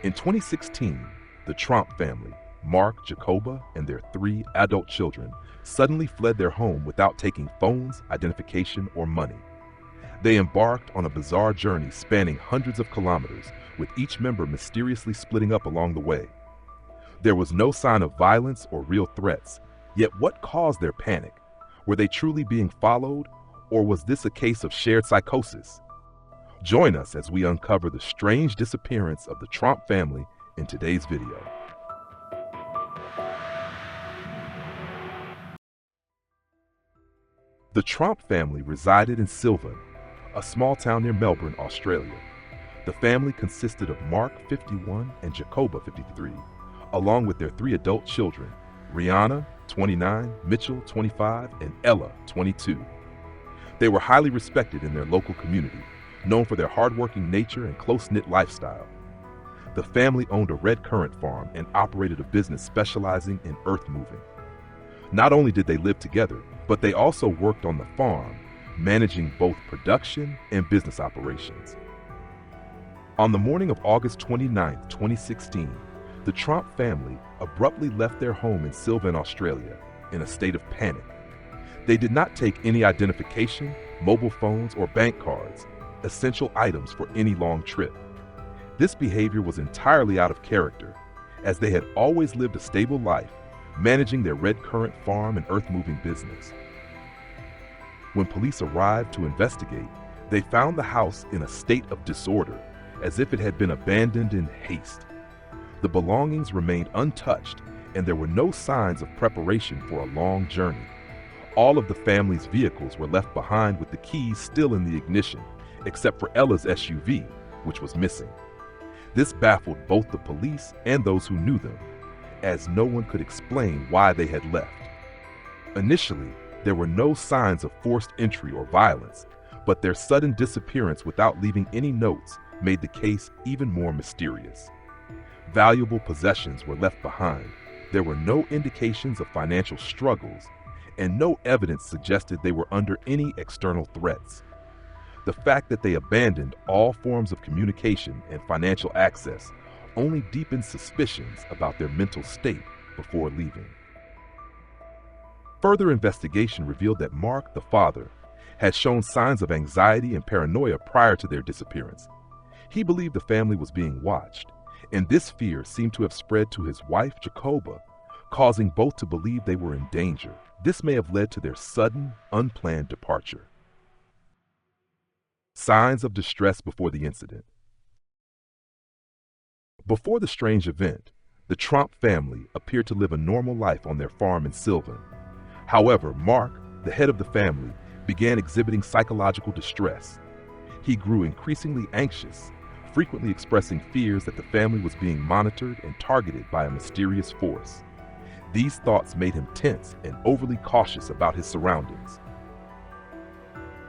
In 2016, the Tromp family, Mark, Jacoba, and their 3 adult children, suddenly fled their home without taking phones, identification, or money. They embarked on a bizarre journey spanning hundreds of kilometers, with each member mysteriously splitting up along the way. There was no sign of violence or real threats, yet what caused their panic? Were they truly being followed, or was this a case of shared psychosis? Join us as we uncover the strange disappearance of the Tromp family in today's video. The Tromp family resided in Sylvan, a small town near Melbourne, Australia. The family consisted of Mark, 51, and Jacoba, 53, along with their 3 adult children, Rihanna, 29, Mitchell, 25, and Ella, 22. They were highly respected in their local community, known for their hardworking nature and close-knit lifestyle. The family owned a red currant farm and operated a business specializing in earth moving. Not only did they live together, but they also worked on the farm, managing both production and business operations. On the morning of August 29, 2016, the Tromp family abruptly left their home in Sylvan, Australia, in a state of panic. They did not take any identification, mobile phones, or bank cards, essential items for any long trip. This behavior was entirely out of character, as they had always lived a stable life, managing their red currant farm and earth-moving business. When police arrived to investigate, they found the house in a state of disorder, as if it had been abandoned in haste. The belongings remained untouched, and there were no signs of preparation for a long journey. All of the family's vehicles were left behind with the keys still in the ignition, except for Ella's SUV, which was missing. This baffled both the police and those who knew them, as no one could explain why they had left. Initially, there were no signs of forced entry or violence, but their sudden disappearance without leaving any notes made the case even more mysterious. Valuable possessions were left behind. There were no indications of financial struggles, and no evidence suggested they were under any external threats. The fact that they abandoned all forms of communication and financial access only deepened suspicions about their mental state before leaving. Further investigation revealed that Mark, the father, had shown signs of anxiety and paranoia prior to their disappearance. He believed the family was being watched, and this fear seemed to have spread to his wife, Jacoba, causing both to believe they were in danger. This may have led to their sudden, unplanned departure. Signs of distress before the incident. Before the strange event, the Tromp family appeared to live a normal life on their farm in Sylvan. However, Mark, the head of the family, began exhibiting psychological distress. He grew increasingly anxious, frequently expressing fears that the family was being monitored and targeted by a mysterious force. These thoughts made him tense and overly cautious about his surroundings.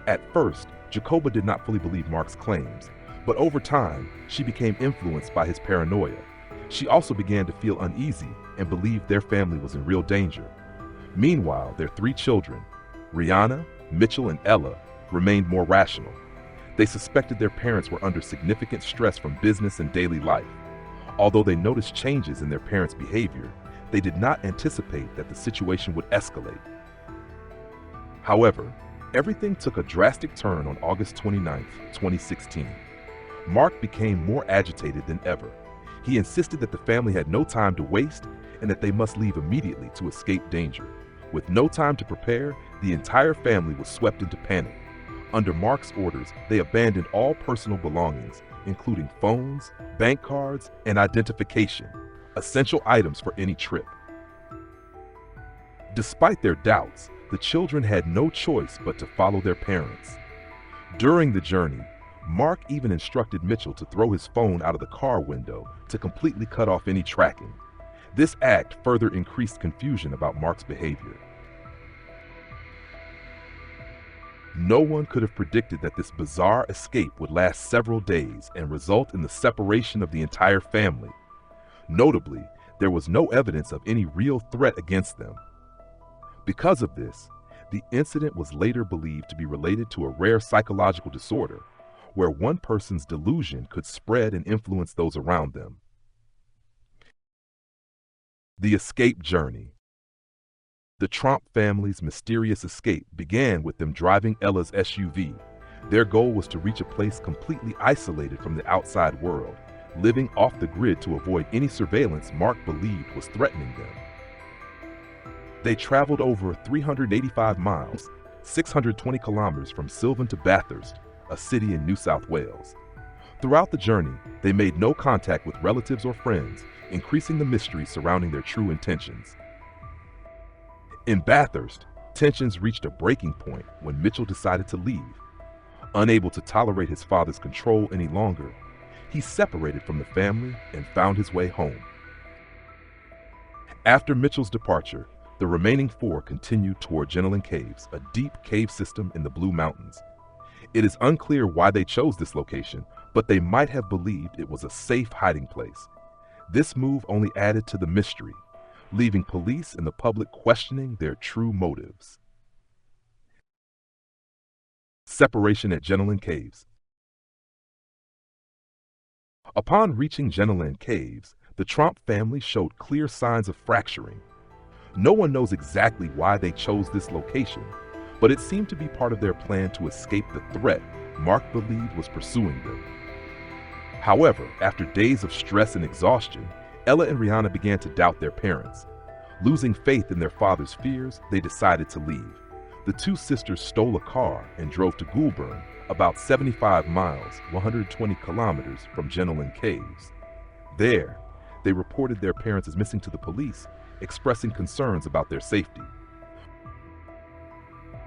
At first, Jacoba did not fully believe Mark's claims, but over time, she became influenced by his paranoia. She also began to feel uneasy and believed their family was in real danger. Meanwhile, their 3 children, Rihanna, Mitchell, and Ella, remained more rational. They suspected their parents were under significant stress from business and daily life. Although they noticed changes in their parents' behavior, they did not anticipate that the situation would escalate. However, everything took a drastic turn on August 29, 2016. Mark became more agitated than ever. He insisted that the family had no time to waste and that they must leave immediately to escape danger. With no time to prepare, the entire family was swept into panic. Under Mark's orders, they abandoned all personal belongings, including phones, bank cards, and identification, essential items for any trip. Despite their doubts, the children had no choice but to follow their parents. During the journey, Mark even instructed Mitchell to throw his phone out of the car window to completely cut off any tracking. This act further increased confusion about Mark's behavior. No one could have predicted that this bizarre escape would last several days and result in the separation of the entire family. Notably, there was no evidence of any real threat against them. Because of this, the incident was later believed to be related to a rare psychological disorder, where one person's delusion could spread and influence those around them. The escape journey. The Tromp family's mysterious escape began with them driving Ella's SUV. Their goal was to reach a place completely isolated from the outside world, living off the grid to avoid any surveillance Mark believed was threatening them. They traveled over 385 miles, 620 kilometers from Sylvan to Bathurst, a city in New South Wales. Throughout the journey, they made no contact with relatives or friends, increasing the mystery surrounding their true intentions. In Bathurst, tensions reached a breaking point when Mitchell decided to leave. Unable to tolerate his father's control any longer, he separated from the family and found his way home. After Mitchell's departure, the remaining four continued toward Jenolan Caves, a deep cave system in the Blue Mountains. It is unclear why they chose this location, but they might have believed it was a safe hiding place. This move only added to the mystery, leaving police and the public questioning their true motives. Separation at Jenolan Caves. Upon reaching Jenolan Caves, the Tromp family showed clear signs of fracturing. No one knows exactly why they chose this location, but it seemed to be part of their plan to escape the threat Mark believed was pursuing them. However, after days of stress and exhaustion, Ella and Rihanna began to doubt their parents. Losing faith in their father's fears, they decided to leave. The two sisters stole a car and drove to Goulburn, about 75 miles, 120 kilometers from Jenolan Caves. There, they reported their parents as missing to the police, expressing concerns about their safety.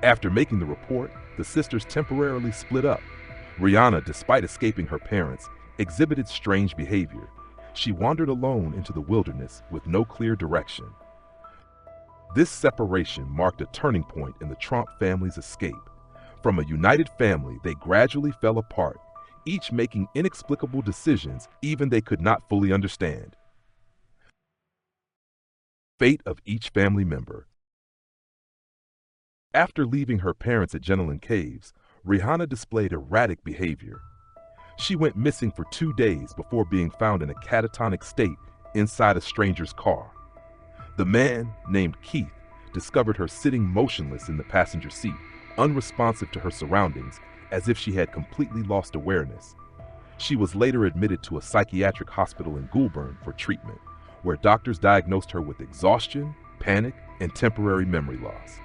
After making the report, the sisters temporarily split up. Rihanna, despite escaping her parents, exhibited strange behavior. She wandered alone into the wilderness with no clear direction. This separation marked a turning point in the Tromp family's escape. From a united family, they gradually fell apart, each making inexplicable decisions even they could not fully understand. Fate of each family member. After leaving her parents at Jenolan Caves, Rihanna displayed erratic behavior. She went missing for 2 days before being found in a catatonic state inside a stranger's car. The man, named Keith, discovered her sitting motionless in the passenger seat, unresponsive to her surroundings, as if she had completely lost awareness. She was later admitted to a psychiatric hospital in Goulburn for treatment, where doctors diagnosed her with exhaustion, panic, and temporary memory loss.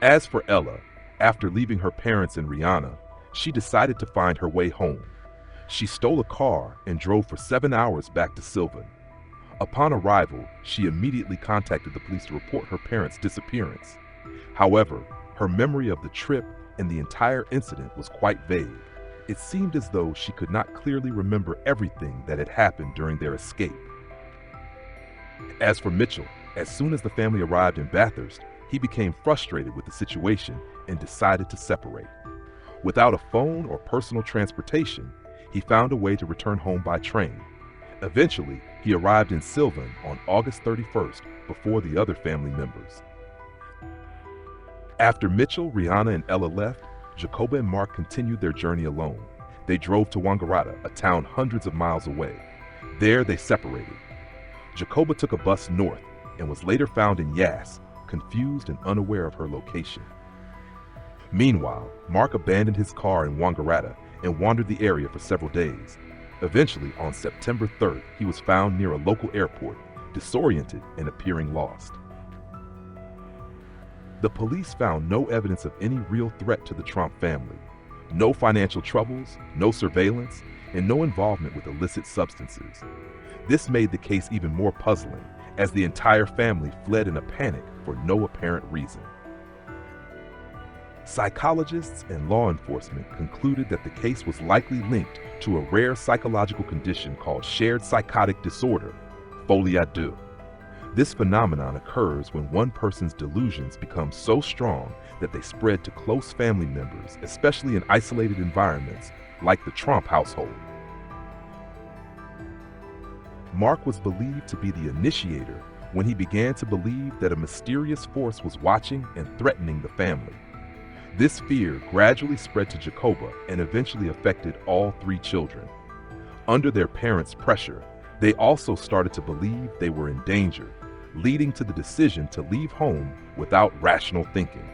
As for Ella, after leaving her parents and Rihanna, she decided to find her way home. She stole a car and drove for 7 hours back to Sylvan. Upon arrival, she immediately contacted the police to report her parents' disappearance. However, her memory of the trip and the entire incident was quite vague. It seemed as though she could not clearly remember everything that had happened during their escape. As for Mitchell, as soon as the family arrived in Bathurst, he became frustrated with the situation and decided to separate. Without a phone or personal transportation, he found a way to return home by train. Eventually, he arrived in Sylvan on August 31st before the other family members. After Mitchell, Rihanna, and Ella left, Jacoba and Mark continued their journey alone. They drove to Wangaratta, a town hundreds of miles away. There, they separated. Jacoba took a bus north and was later found in Yass, confused and unaware of her location. Meanwhile, Mark abandoned his car in Wangaratta and wandered the area for several days. Eventually, on September 3rd, he was found near a local airport, disoriented and appearing lost. The police found no evidence of any real threat to the Tromp family. No financial troubles, no surveillance, and no involvement with illicit substances. This made the case even more puzzling, as the entire family fled in a panic for no apparent reason. Psychologists and law enforcement concluded that the case was likely linked to a rare psychological condition called Shared Psychotic Disorder, Folie. This phenomenon occurs when one person's delusions become so strong that they spread to close family members, especially in isolated environments like the Tromp household. Mark was believed to be the initiator when he began to believe that a mysterious force was watching and threatening the family. This fear gradually spread to Jacoba and eventually affected all 3 children. Under their parents' pressure, They also started to believe they were in danger, leading to the decision to leave home without rational thinking.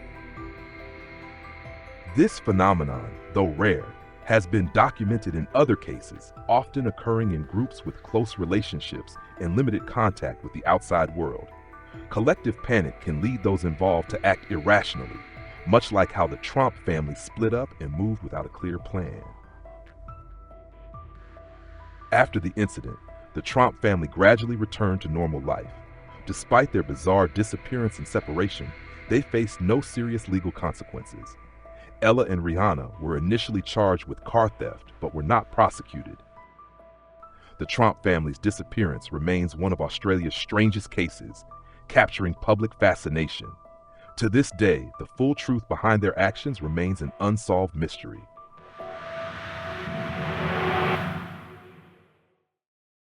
This phenomenon, though rare, has been documented in other cases, often occurring in groups with close relationships and limited contact with the outside world. Collective panic can lead those involved to act irrationally, much like how the Tromp family split up and moved without a clear plan. After the incident, the Tromp family gradually returned to normal life. Despite their bizarre disappearance and separation, they faced no serious legal consequences. Ella and Rihanna were initially charged with car theft but were not prosecuted. The Tromp family's disappearance remains one of Australia's strangest cases, capturing public fascination. To this day, the full truth behind their actions remains an unsolved mystery.